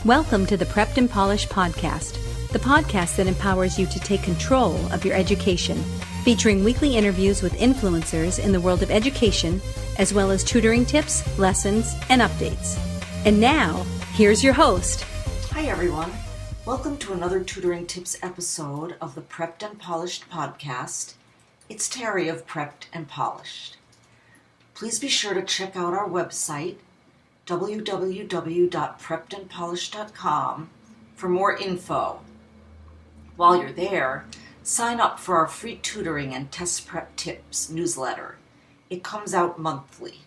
Welcome to the Prepped and Polished podcast, the podcast that empowers you to take control of your education, featuring weekly interviews with influencers in the world of education, as well as tutoring tips, lessons, and updates. And now, here's your host. Hi everyone. Welcome to another Tutoring Tips episode of the Prepped and Polished podcast. It's Terri of Prepped and Polished. Please be sure to check out our website, www.preppedandpolished.com, for more info. While you're there, sign up for our free tutoring and test prep tips newsletter. It comes out monthly.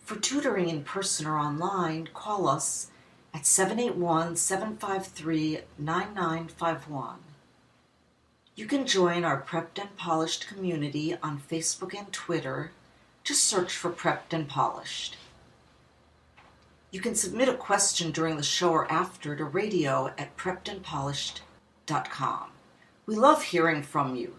For tutoring in person or online, call us at 781-753-9951. You can join our Prepped and Polished community on Facebook and Twitter. Just search for Prepped and Polished. You can submit a question during the show or after to radio@preppedandpolished.com. We love hearing from you.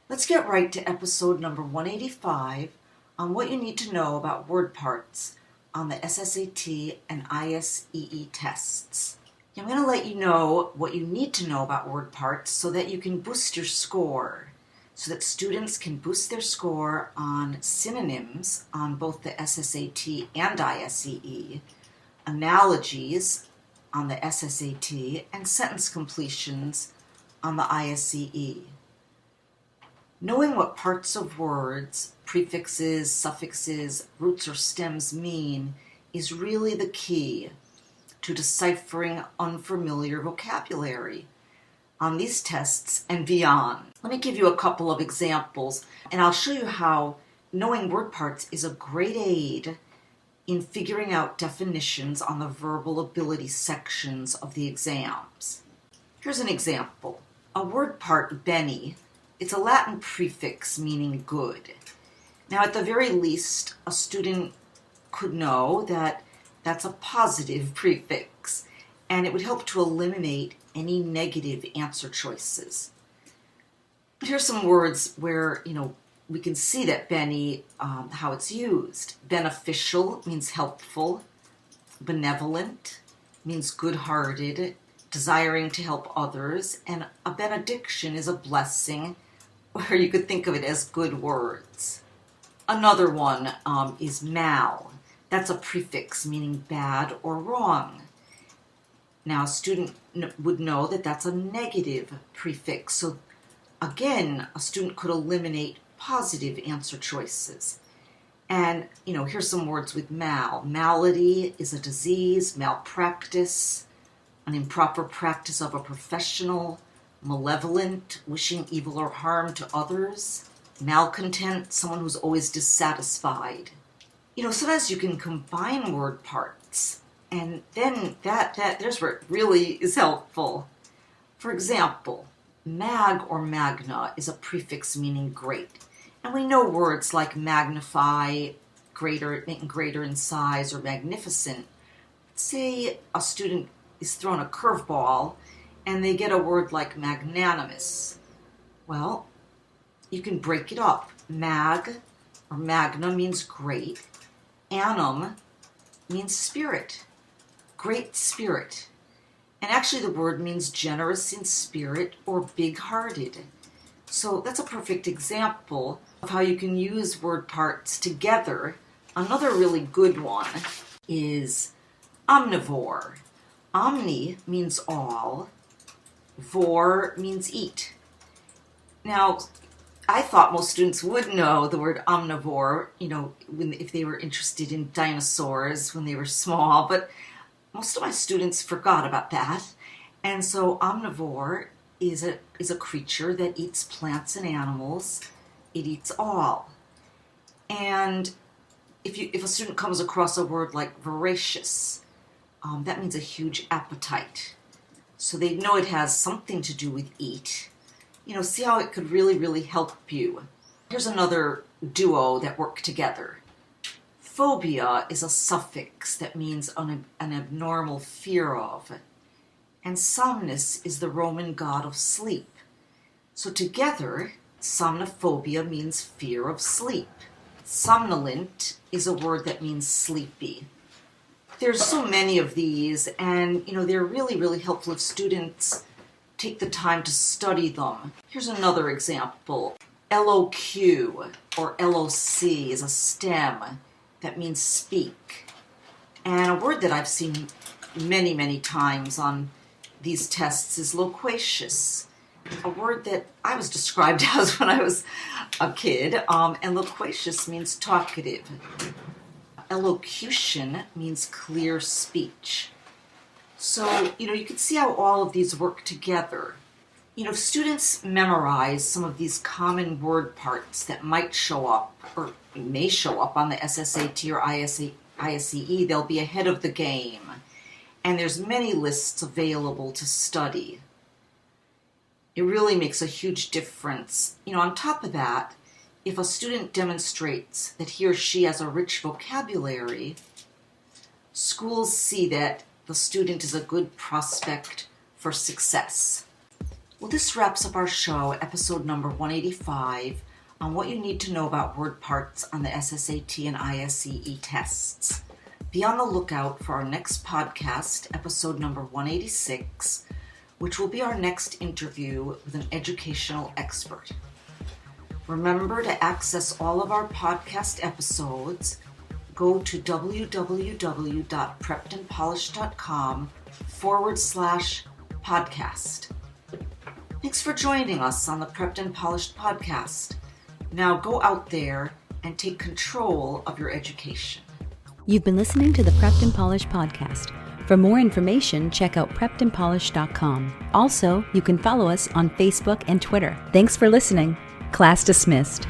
Let's get right to episode number 185 on what you need to know about word parts on the SSAT and ISEE tests. I'm going to let you know what you need to know about word parts so that you can boost your score, so that students can boost their score on synonyms on both the SSAT and ISEE, analogies on the SSAT, and sentence completions on the ISEE. Knowing what parts of words, prefixes, suffixes, roots, or stems mean is really the key to deciphering unfamiliar vocabulary on these tests and beyond. Let me give you a couple of examples, and I'll show you how knowing word parts is a great aid in figuring out definitions on the verbal ability sections of the exams. Here's an example. A word part, bene, it's a Latin prefix meaning good. Now, at the very least, a student could know that that's a positive prefix, and it would help to eliminate any negative answer choices. But here's some words where, we can see that bene, how it's used. Beneficial means helpful. Benevolent means good-hearted, desiring to help others. And a benediction is a blessing, or you could think of it as good words. Another one is mal. That's a prefix meaning bad or wrong. Now, a student would know that that's a negative prefix. So, again, a student could eliminate positive answer choices. And, here's some words with mal. Malady is a disease, malpractice, an improper practice of a professional, malevolent, wishing evil or harm to others, malcontent, someone who's always dissatisfied. Sometimes you can combine word parts, and then there's where it really is helpful. For example, mag or magna is a prefix meaning great. And we know words like magnify, greater, making greater in size, or magnificent. Say a student is thrown a curveball and they get a word like magnanimous. Well, you can break it up. Mag or magna means great. Anum means spirit, great spirit. And actually the word means generous in spirit or big-hearted. So that's a perfect example of how you can use word parts together. Another really good one is omnivore. Omni means all, vor means eat. Now, I thought most students would know the word omnivore, if they were interested in dinosaurs when they were small, but most of my students forgot about that. And so omnivore is a creature that eats plants and animals. It eats all. And if a student comes across a word like voracious, that means a huge appetite. So they know it has something to do with eat. See how it could really, really help you. Here's another duo that work together. Phobia is a suffix that means an abnormal fear of. And somnus is the Roman god of sleep. So together, somnophobia means fear of sleep. Somnolent is a word that means sleepy. There's so many of these, and they're really, really helpful if students take the time to study them. Here's another example. LOQ or LOC is a stem that means speak. And a word that I've seen many, many times on these tests is loquacious, a word that I was described as when I was a kid, and loquacious means talkative. Elocution means clear speech. So, you can see how all of these work together. If students memorize some of these common word parts that might show up or may show up on the SSAT or ISEE, they'll be ahead of the game. And there's many lists available to study. It really makes a huge difference. On top of that, if a student demonstrates that he or she has a rich vocabulary, schools see that the student is a good prospect for success. Well, this wraps up our show, episode number 185, on what you need to know about word parts on the SSAT and ISEE tests. Be on the lookout for our next podcast, episode number 186, which will be our next interview with an educational expert. Remember to access all of our podcast episodes. Go to www.preppedandpolished.com/podcast. Thanks for joining us on the Prepped and Polished podcast. Now go out there and take control of your education. You've been listening to the Prepped and Polished podcast. For more information, check out preppedandpolished.com. Also, you can follow us on Facebook and Twitter. Thanks for listening. Class dismissed.